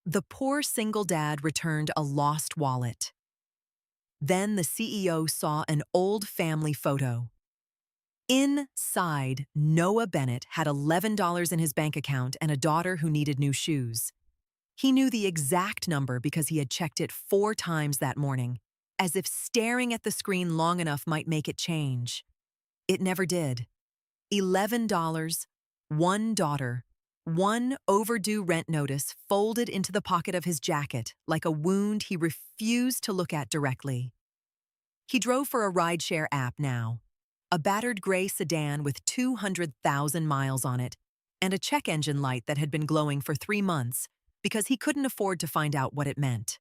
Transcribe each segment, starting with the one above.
The poor single dad returned a lost wallet. Then the CEO saw an old family photo. Inside, Noah Bennett had $11 in his bank account and a daughter who needed new shoes. He knew the exact number because he had checked it 4 times that morning, as if staring at the screen long enough might make it change. It never did. $11, one daughter, one overdue rent notice folded into the pocket of his jacket like a wound he refused to look at directly. He drove for a rideshare app now, a battered gray sedan with 200,000 miles on it, and a check engine light that had been glowing for 3 months because he couldn't afford to find out what it meant.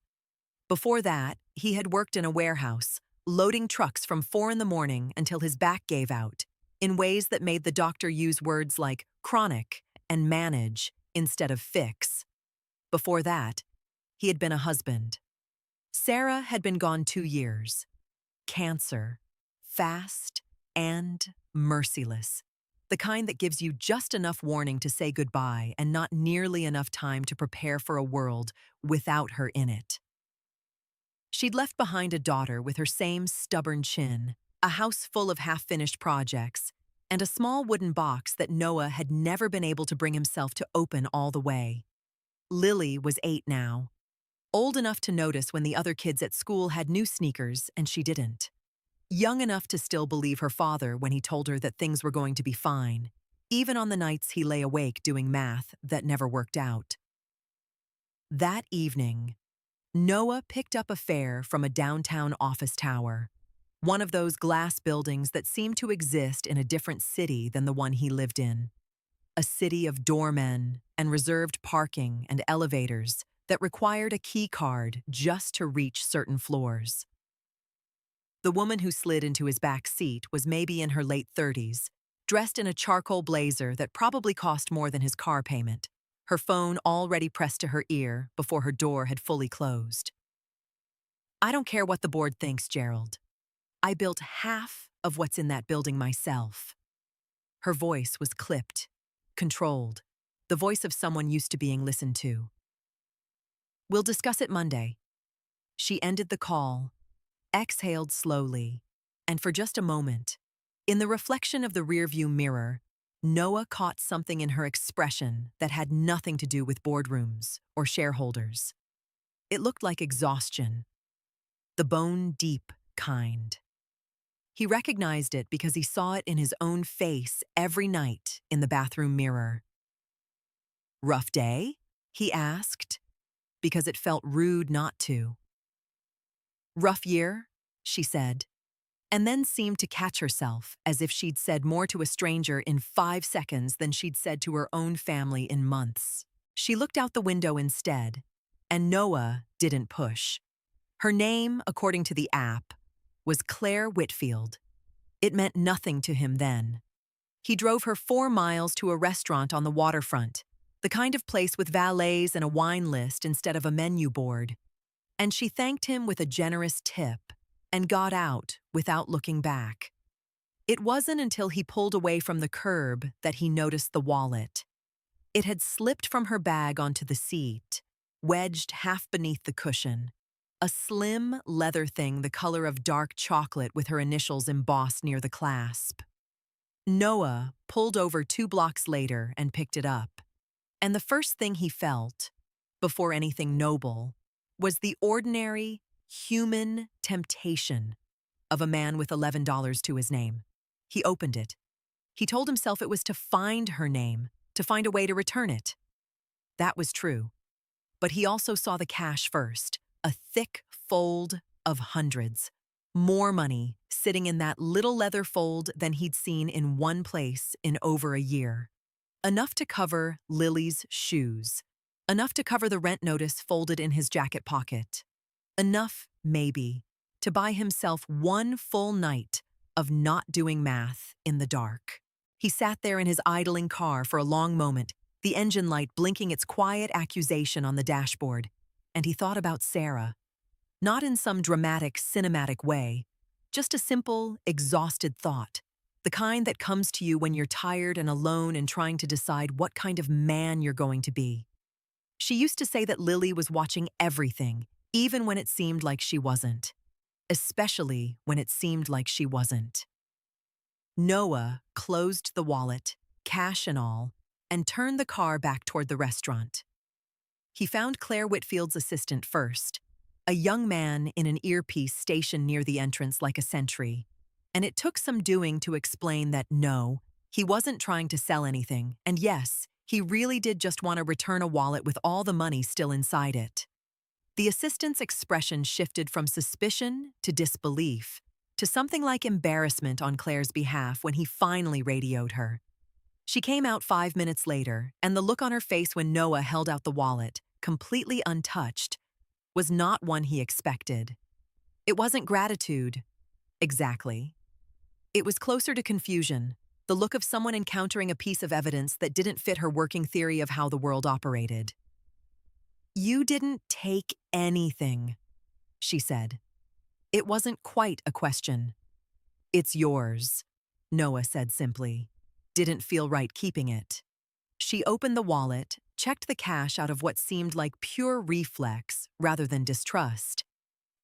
Before that, he had worked in a warehouse, loading trucks from 4 in the morning until his back gave out, in ways that made the doctor use words like chronic and manage instead of fix. Before that, he had been a husband. Sarah had been gone 2 years. Cancer, fast and merciless. The kind that gives you just enough warning to say goodbye and not nearly enough time to prepare for a world without her in it. She'd left behind a daughter with her same stubborn chin, a house full of half-finished projects, and a small wooden box that Noah had never been able to bring himself to open all the way. Lily was 8 now, old enough to notice when the other kids at school had new sneakers and she didn't. Young enough to still believe her father when he told her that things were going to be fine, even on the nights he lay awake doing math that never worked out. That evening, Noah picked up a fare from a downtown office tower, one of those glass buildings that seemed to exist in a different city than the one he lived in. A city of doormen and reserved parking and elevators that required a key card just to reach certain floors. The woman who slid into his back seat was maybe in her late 30s, dressed in a charcoal blazer that probably cost more than his car payment, her phone already pressed to her ear before her door had fully closed. "I don't care what the board thinks, Gerald. I built half of what's in that building myself." Her voice was clipped, controlled, the voice of someone used to being listened to. "We'll discuss it Monday." She ended the call, exhaled slowly, and for just a moment, in the reflection of the rearview mirror, Noah caught something in her expression that had nothing to do with boardrooms or shareholders. It looked like exhaustion, the bone-deep kind. He recognized it because he saw it in his own face every night in the bathroom mirror. "Rough day?" he asked, because it felt rude not to. "Rough year," she said, and then seemed to catch herself as if she'd said more to a stranger in 5 seconds than she'd said to her own family in months. She looked out the window instead, and Noah didn't push. Her name, according to the app, was Claire Whitfield. It meant nothing to him then. He drove her 4 miles to a restaurant on the waterfront, the kind of place with valets and a wine list instead of a menu board. And she thanked him with a generous tip and got out without looking back. It wasn't until he pulled away from the curb that he noticed the wallet. It had slipped from her bag onto the seat, wedged half beneath the cushion, a slim leather thing the color of dark chocolate with her initials embossed near the clasp. Noah pulled over 2 blocks later and picked it up. And the first thing he felt, before anything noble, was the ordinary, human temptation of a man with $11 to his name. He opened it. He told himself it was to find her name, to find a way to return it. That was true. But he also saw the cash first, a thick fold of hundreds. More money sitting in that little leather fold than he'd seen in one place in over a year. Enough to cover Lily's shoes. Enough to cover the rent notice folded in his jacket pocket. Enough, maybe, to buy himself 1 full night of not doing math in the dark. He sat there in his idling car for a long moment, the engine light blinking its quiet accusation on the dashboard, and he thought about Sarah. Not in some dramatic, cinematic way, just a simple, exhausted thought, the kind that comes to you when you're tired and alone and trying to decide what kind of man you're going to be. She used to say that Lily was watching everything, even when it seemed like she wasn't. Especially when it seemed like she wasn't. Noah closed the wallet, cash and all, and turned the car back toward the restaurant. He found Claire Whitfield's assistant first, a young man in an earpiece stationed near the entrance like a sentry, and it took some doing to explain that no, he wasn't trying to sell anything, and yes, he really did just want to return a wallet with all the money still inside it. The assistant's expression shifted from suspicion to disbelief, to something like embarrassment on Claire's behalf when he finally radioed her. She came out 5 minutes later, and the look on her face when Noah held out the wallet, completely untouched, was not one he expected. It wasn't gratitude. Exactly. It was closer to confusion, the look of someone encountering a piece of evidence that didn't fit her working theory of how the world operated. "You didn't take anything," she said. It wasn't quite a question. "It's yours," Noah said simply. Didn't feel right keeping it. She opened the wallet, checked the cash out of what seemed like pure reflex rather than distrust.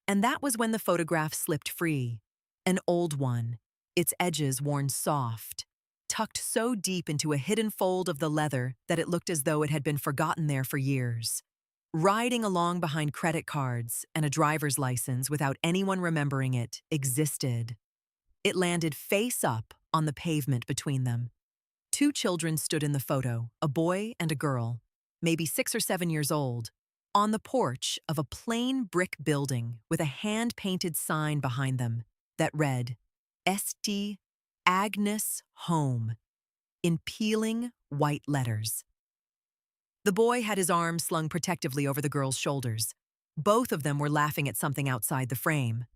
And that was when the photograph slipped free. An old one, its edges worn soft, tucked so deep into a hidden fold of the leather that it looked as though it had been forgotten there for years. Riding along behind credit cards and a driver's license without anyone remembering it existed. It landed face up on the pavement between them. 2 children stood in the photo, a boy and a girl, maybe 6 or 7 years old, on the porch of a plain brick building with a hand-painted sign behind them that read, "St. Agnes Home," in peeling white letters. The boy had his arms slung protectively over the girl's shoulders. Both of them were laughing at something outside the frame.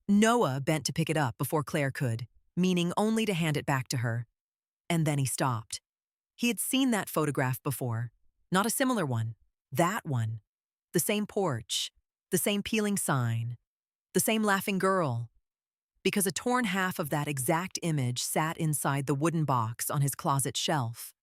Noah bent to pick it up before Claire could, meaning only to hand it back to her. And then he stopped. He had seen that photograph before. Not a similar one. That one. The same porch. The same peeling sign. The same laughing girl. Because a torn half of that exact image sat inside the wooden box on his closet shelf.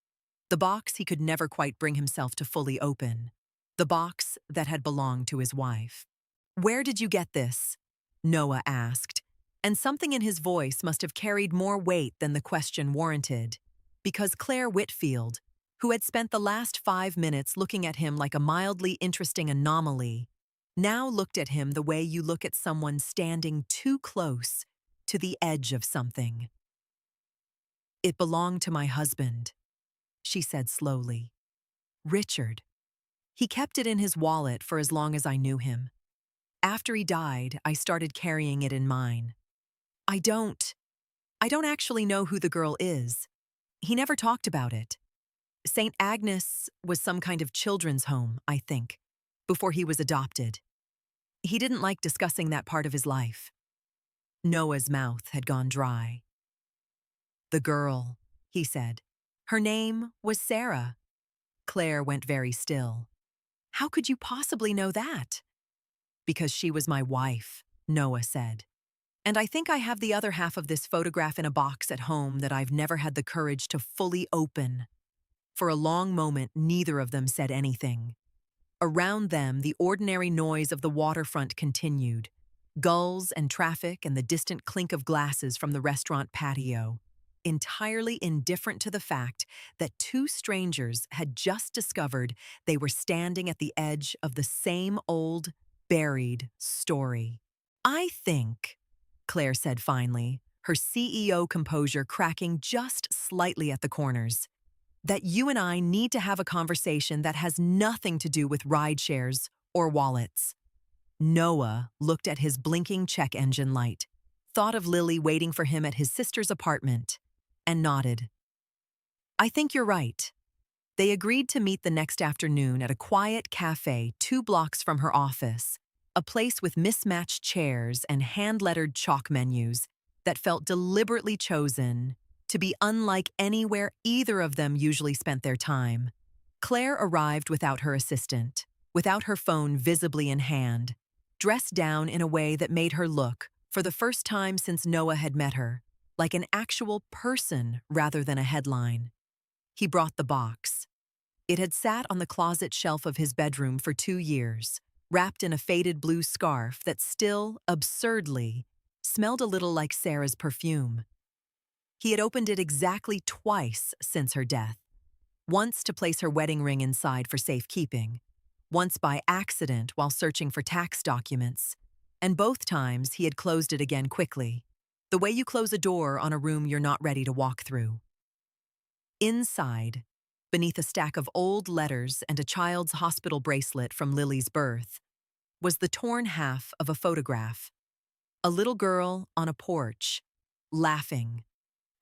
The box he could never quite bring himself to fully open. The box that had belonged to his wife. "Where did you get this?" Noah asked, and something in his voice must have carried more weight than the question warranted, because Claire Whitfield, who had spent the last 5 minutes looking at him like a mildly interesting anomaly, now looked at him the way you look at someone standing too close to the edge of something. "It belonged to my husband," she said slowly. "Richard. He kept it in his wallet for as long as I knew him. After he died, I started carrying it in mine. I don't actually know who the girl is. He never talked about it. St. Agnes was some kind of children's home, I think, before he was adopted. He didn't like discussing that part of his life." Noah's mouth had gone dry. "The girl," he said. "Her name was Sarah." Claire went very still. "How could you possibly know that?" "Because she was my wife," Noah said. "And I think I have the other half of this photograph in a box at home that I've never had the courage to fully open." For a long moment, neither of them said anything. Around them, the ordinary noise of the waterfront continued. Gulls and traffic and the distant clink of glasses from the restaurant patio, entirely indifferent to the fact that 2 strangers had just discovered they were standing at the edge of the same old, buried story. "I think," Claire said finally, her CEO composure cracking just slightly at the corners, "that you and I need to have a conversation that has nothing to do with ride shares or wallets." Noah looked at his blinking check engine light, thought of Lily waiting for him at his sister's apartment, and nodded. "I think you're right." They agreed to meet the next afternoon at a quiet cafe 2 blocks from her office, a place with mismatched chairs and hand-lettered chalk menus that felt deliberately chosen to be unlike anywhere either of them usually spent their time. Claire arrived without her assistant, without her phone visibly in hand, dressed down in a way that made her look, for the first time since Noah had met her, like an actual person rather than a headline. He brought the box. It had sat on the closet shelf of his bedroom for 2 years, wrapped in a faded blue scarf that still, absurdly, smelled a little like Sarah's perfume. He had opened it exactly twice since her death, once to place her wedding ring inside for safekeeping, once by accident while searching for tax documents, and both times he had closed it again quickly, the way you close a door on a room you're not ready to walk through. Inside, beneath a stack of old letters and a child's hospital bracelet from Lily's birth, was the torn half of a photograph. A little girl on a porch, laughing,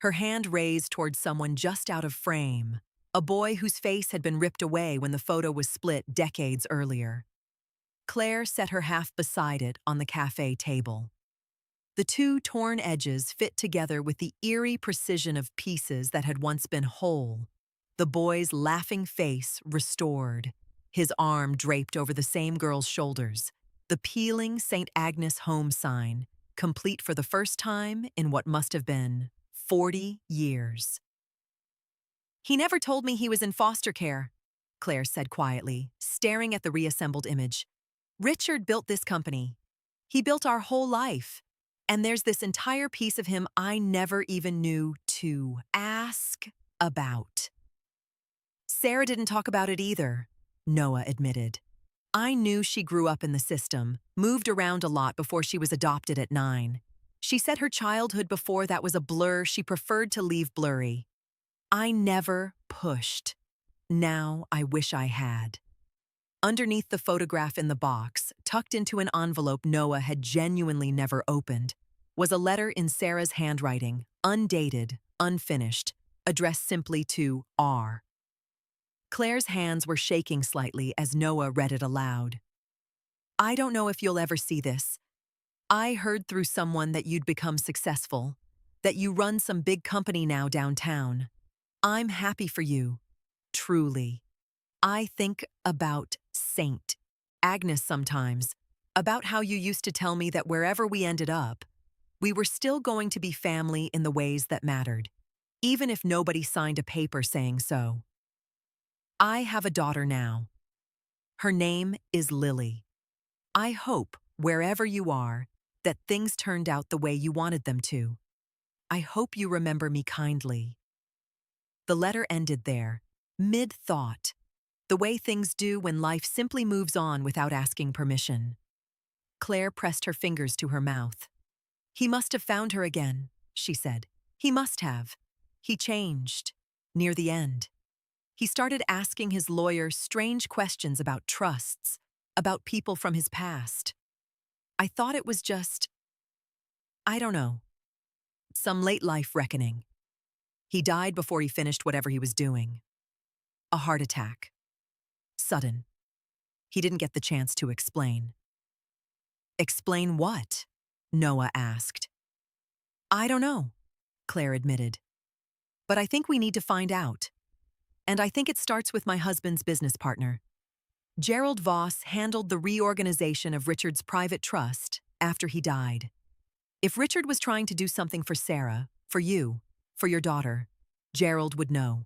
her hand raised towards someone just out of frame, a boy whose face had been ripped away when the photo was split decades earlier. Claire set her half beside it on the cafe table. The two torn edges fit together with the eerie precision of pieces that had once been whole, the boy's laughing face restored, his arm draped over the same girl's shoulders, the peeling St. Agnes home sign, complete for the first time in what must have been 40 years. "He never told me he was in foster care," Claire said quietly, staring at the reassembled image. "Richard built this company. He built our whole life. And there's this entire piece of him I never even knew to ask about." "Sarah didn't talk about it either," Noah admitted. "I knew she grew up in the system, moved around a lot before she was adopted at 9. She said her childhood before that was a blur she preferred to leave blurry. I never pushed. Now I wish I had." Underneath the photograph in the box, tucked into an envelope Noah had genuinely never opened, was a letter in Sarah's handwriting, undated, unfinished, addressed simply to R. Claire's hands were shaking slightly as Noah read it aloud. "I don't know if you'll ever see this. I heard through someone that you'd become successful, that you run some big company now downtown. I'm happy for you, truly. I think about St. Agnes sometimes, about how you used to tell me that wherever we ended up, we were still going to be family in the ways that mattered, even if nobody signed a paper saying so. I have a daughter now. Her name is Lily. I hope, wherever you are, that things turned out the way you wanted them to. I hope you remember me kindly." The letter ended there, mid-thought, the way things do when life simply moves on without asking permission. Claire pressed her fingers to her mouth. "He must have found her again," she said. "He must have. He changed. Near the end. He started asking his lawyer strange questions about trusts, about people from his past. I thought it was just, I don't know, some late-life reckoning. He died before he finished whatever he was doing. A heart attack. Sudden. He didn't get the chance to explain." "Explain what?" Noah asked. "I don't know," Claire admitted. "But I think we need to find out. And I think it starts with my husband's business partner. Gerald Voss handled the reorganization of Richard's private trust after he died. If Richard was trying to do something for Sarah, for you, for your daughter, Gerald would know."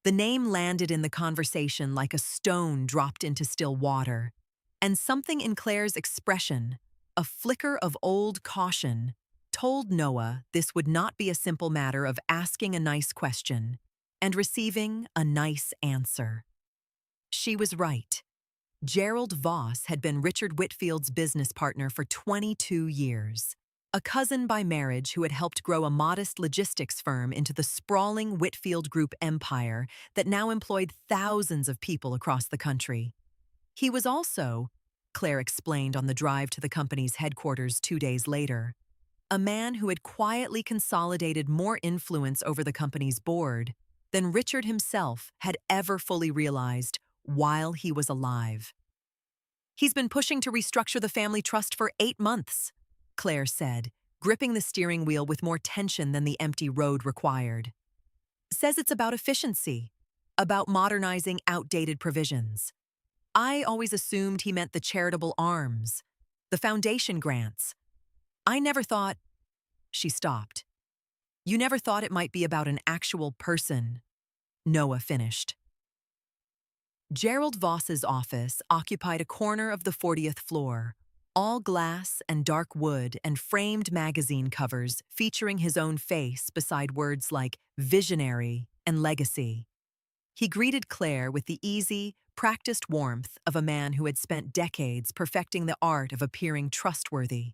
The name landed in the conversation like a stone dropped into still water, and something in Claire's expression, a flicker of old caution, told Noah this would not be a simple matter of asking a nice question and receiving a nice answer. She was right. Gerald Voss had been Richard Whitfield's business partner for 22 years, a cousin by marriage who had helped grow a modest logistics firm into the sprawling Whitfield Group empire that now employed thousands of people across the country. He was also, Claire explained on the drive to the company's headquarters 2 days later, a man who had quietly consolidated more influence over the company's board than Richard himself had ever fully realized while he was alive. "He's been pushing to restructure the family trust for 8 months, Claire said, gripping the steering wheel with more tension than the empty road required. "Says it's about efficiency, about modernizing outdated provisions. I always assumed he meant the charitable arms, the foundation grants. I never thought—" She stopped. "You never thought it might be about an actual person," Noah finished. Gerald Voss's office occupied a corner of the 40th floor, all glass and dark wood and framed magazine covers featuring his own face beside words like visionary and legacy. He greeted Claire with the easy, practiced warmth of a man who had spent decades perfecting the art of appearing trustworthy,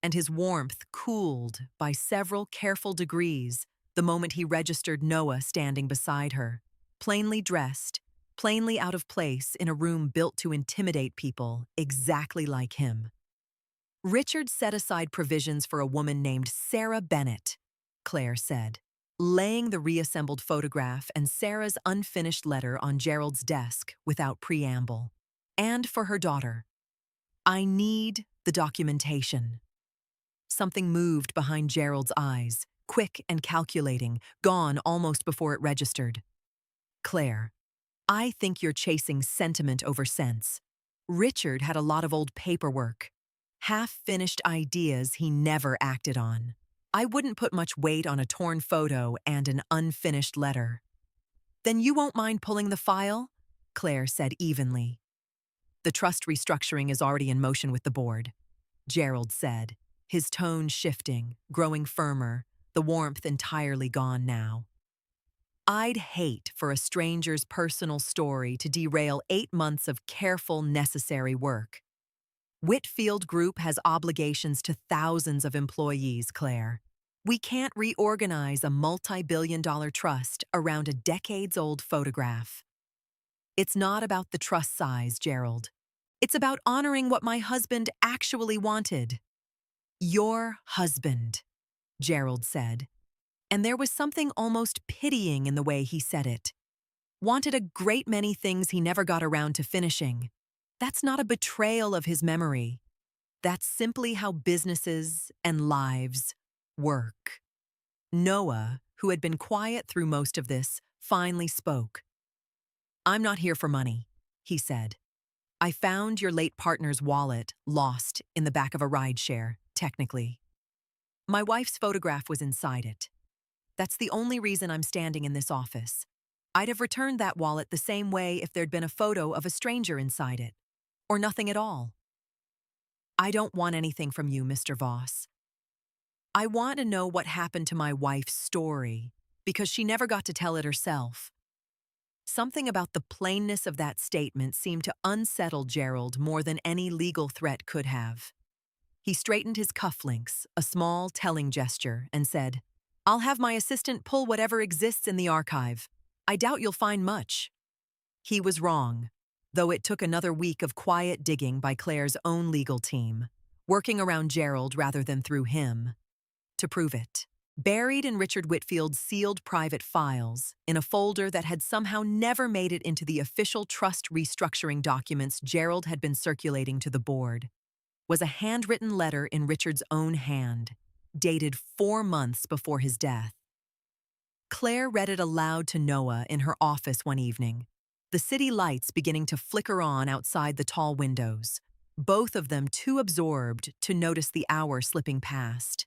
and his warmth cooled by several careful degrees the moment he registered Noah standing beside her, plainly dressed, plainly out of place in a room built to intimidate people exactly like him. Richard set aside provisions for a woman named Sarah Bennett, Claire said, laying the reassembled photograph and Sarah's unfinished letter on Gerald's desk without preamble. And for her daughter. I need the documentation. Something moved behind Gerald's eyes, quick and calculating, gone almost before it registered. Claire, I think you're chasing sentiment over sense. Richard had a lot of old paperwork, half-finished ideas he never acted on. I wouldn't put much weight on a torn photo and an unfinished letter. Then you won't mind pulling the file? Claire said evenly. The trust restructuring is already in motion with the board, Gerald said, his tone shifting, growing firmer, the warmth entirely gone now. I'd hate for a stranger's personal story to derail 8 months of careful, necessary work. Whitfield Group has obligations to thousands of employees, Claire. We can't reorganize a multi-billion-dollar trust around a decades-old photograph. It's not about the trust size, Gerald. It's about honoring what my husband actually wanted. Your husband, Gerald said, and there was something almost pitying in the way he said it. Wanted a great many things he never got around to finishing. That's not a betrayal of his memory. That's simply how businesses and lives work. Noah, who had been quiet through most of this, finally spoke. I'm not here for money, he said. I found your late partner's wallet lost in the back of a rideshare, technically. My wife's photograph was inside it. That's the only reason I'm standing in this office. I'd have returned that wallet the same way if there'd been a photo of a stranger inside it. Or nothing at all. I don't want anything from you, Mr. Voss. I want to know what happened to my wife's story, because she never got to tell it herself. Something about the plainness of that statement seemed to unsettle Gerald more than any legal threat could have. He straightened his cufflinks, a small telling gesture, and said, I'll have my assistant pull whatever exists in the archive. I doubt you'll find much. He was wrong, though it took another week of quiet digging by Claire's own legal team, working around Gerald rather than through him, to prove it. Buried in Richard Whitfield's sealed private files, in a folder that had somehow never made it into the official trust restructuring documents Gerald had been circulating to the board, was a handwritten letter in Richard's own hand, dated 4 months before his death. Claire read it aloud to Noah in her office one evening, the city lights beginning to flicker on outside the tall windows, both of them too absorbed to notice the hour slipping past.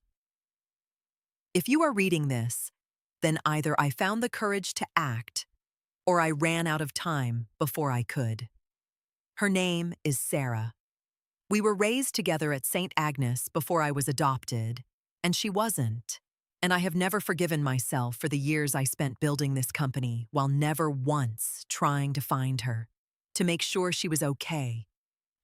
If you are reading this, then either I found the courage to act, or I ran out of time before I could. Her name is Sarah. We were raised together at St. Agnes before I was adopted, and she wasn't. And I have never forgiven myself for the years I spent building this company while never once trying to find her, to make sure she was okay,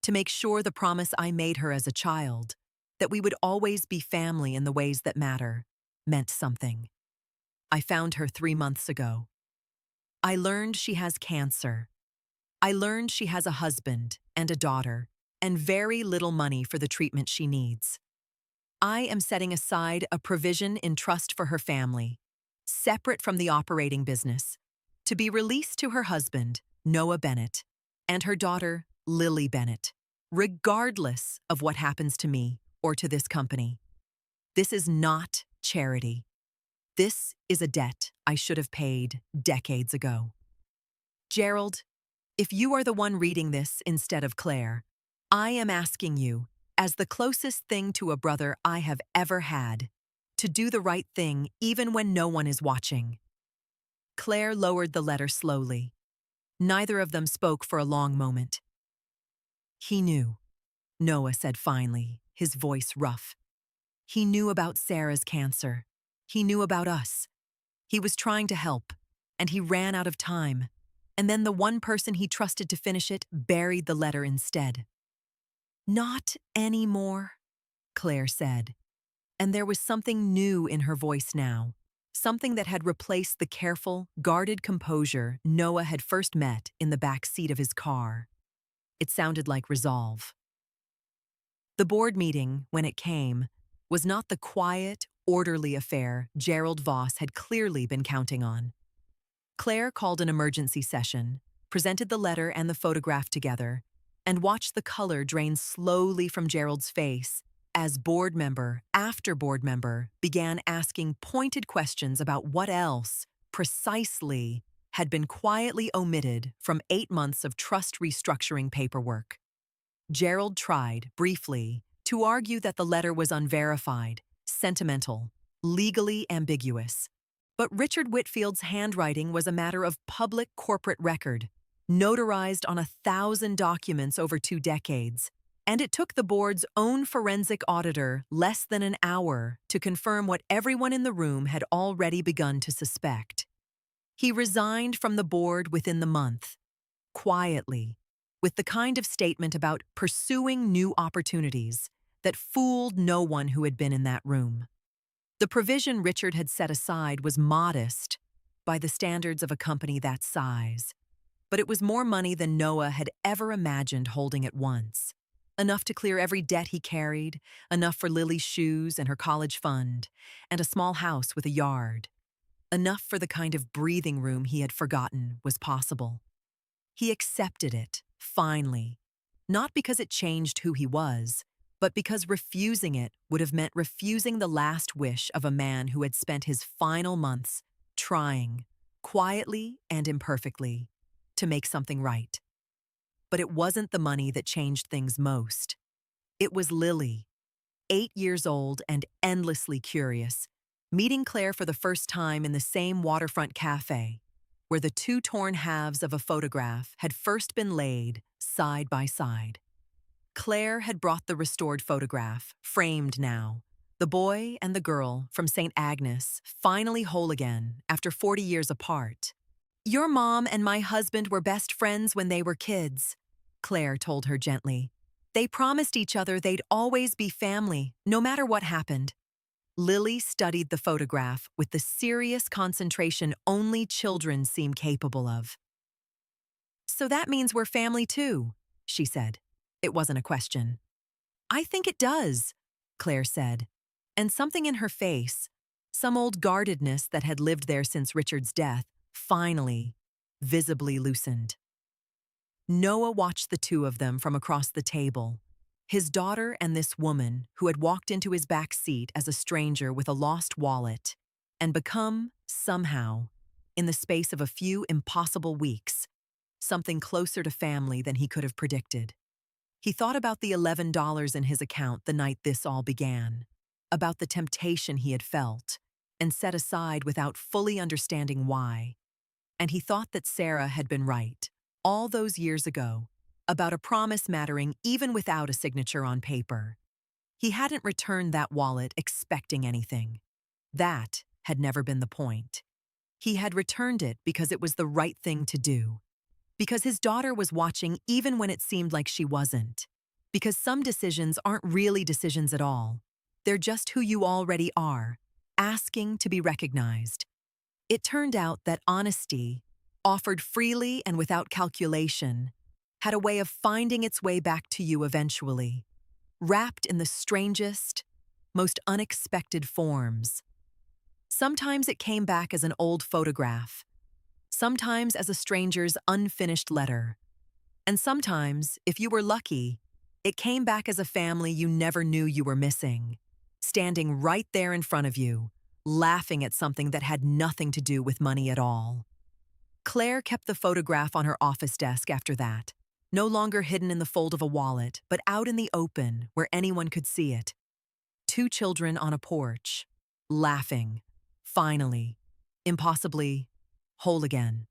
to make sure the promise I made her as a child, that we would always be family in the ways that matter, meant something. I found her 3 months ago. I learned she has cancer. I learned she has a husband and a daughter, and very little money for the treatment she needs. I am setting aside a provision in trust for her family, separate from the operating business, to be released to her husband, Noah Bennett, and her daughter, Lily Bennett, regardless of what happens to me or to this company. This is not charity. This is a debt I should have paid decades ago. Gerald, if you are the one reading this instead of Claire, I am asking you, as the closest thing to a brother I have ever had, to do the right thing even when no one is watching. Claire lowered the letter slowly. Neither of them spoke for a long moment. "He knew," Noah said finally, his voice rough. "He knew about Sarah's cancer. He knew about us. He was trying to help, and he ran out of time. And then the one person he trusted to finish it buried the letter instead." "Not anymore," Claire said. And there was something new in her voice now, something that had replaced the careful, guarded composure Noah had first met in the back seat of his car. It sounded like resolve. The board meeting, when it came, was not the quiet, orderly affair Gerald Voss had clearly been counting on. Claire called an emergency session, presented the letter and the photograph together, and watched the color drain slowly from Gerald's face as board member after board member began asking pointed questions about what else, precisely, had been quietly omitted from 8 months of trust restructuring paperwork. Gerald tried, briefly, to argue that the letter was unverified, sentimental, legally ambiguous. But Richard Whitfield's handwriting was a matter of public corporate record, notarized on 1,000 documents over 2 decades, and it took the board's own forensic auditor less than an hour to confirm what everyone in the room had already begun to suspect. He resigned from the board within the month, quietly, with the kind of statement about pursuing new opportunities that fooled no one who had been in that room. The provision Richard had set aside was modest by the standards of a company that size, but it was more money than Noah had ever imagined holding at once. Enough to clear every debt he carried, enough for Lily's shoes and her college fund, and a small house with a yard. Enough for the kind of breathing room he had forgotten was possible. He accepted it, finally, not because it changed who he was, but because refusing it would have meant refusing the last wish of a man who had spent his final months trying, quietly and imperfectly, to make something right. But it wasn't the money that changed things most. It was Lily, 8 years old and endlessly curious, meeting Claire for the first time in the same waterfront cafe, where the 2 torn halves of a photograph had first been laid side by side. Claire had brought the restored photograph, framed now, the boy and the girl from St. Agnes, finally whole again after 40 years apart. "Your mom and my husband were best friends when they were kids," Claire told her gently. "They promised each other they'd always be family, no matter what happened." Lily studied the photograph with the serious concentration only children seem capable of. "So that means we're family too," she said. It wasn't a question. "I think it does," Claire said, and something in her face, some old guardedness that had lived there since Richard's death, finally, visibly loosened. Noah watched the 2 of them from across the table, his daughter and this woman who had walked into his back seat as a stranger with a lost wallet and become, somehow, in the space of a few impossible weeks, something closer to family than he could have predicted. He thought about the $11 in his account the night this all began, about the temptation he had felt, and set aside without fully understanding why. And he thought that Sarah had been right, all those years ago, about a promise mattering even without a signature on paper. He hadn't returned that wallet expecting anything. That had never been the point. He had returned it because it was the right thing to do. Because his daughter was watching even when it seemed like she wasn't. Because some decisions aren't really decisions at all. They're just who you already are, asking to be recognized. It turned out that honesty, offered freely and without calculation, had a way of finding its way back to you eventually, wrapped in the strangest, most unexpected forms. Sometimes it came back as an old photograph, sometimes as a stranger's unfinished letter, and sometimes, if you were lucky, it came back as a family you never knew you were missing, standing right there in front of you, laughing at something that had nothing to do with money at all. Claire kept the photograph on her office desk after that, no longer hidden in the fold of a wallet, but out in the open where anyone could see it. 2 children on a porch, laughing, finally, impossibly, whole again.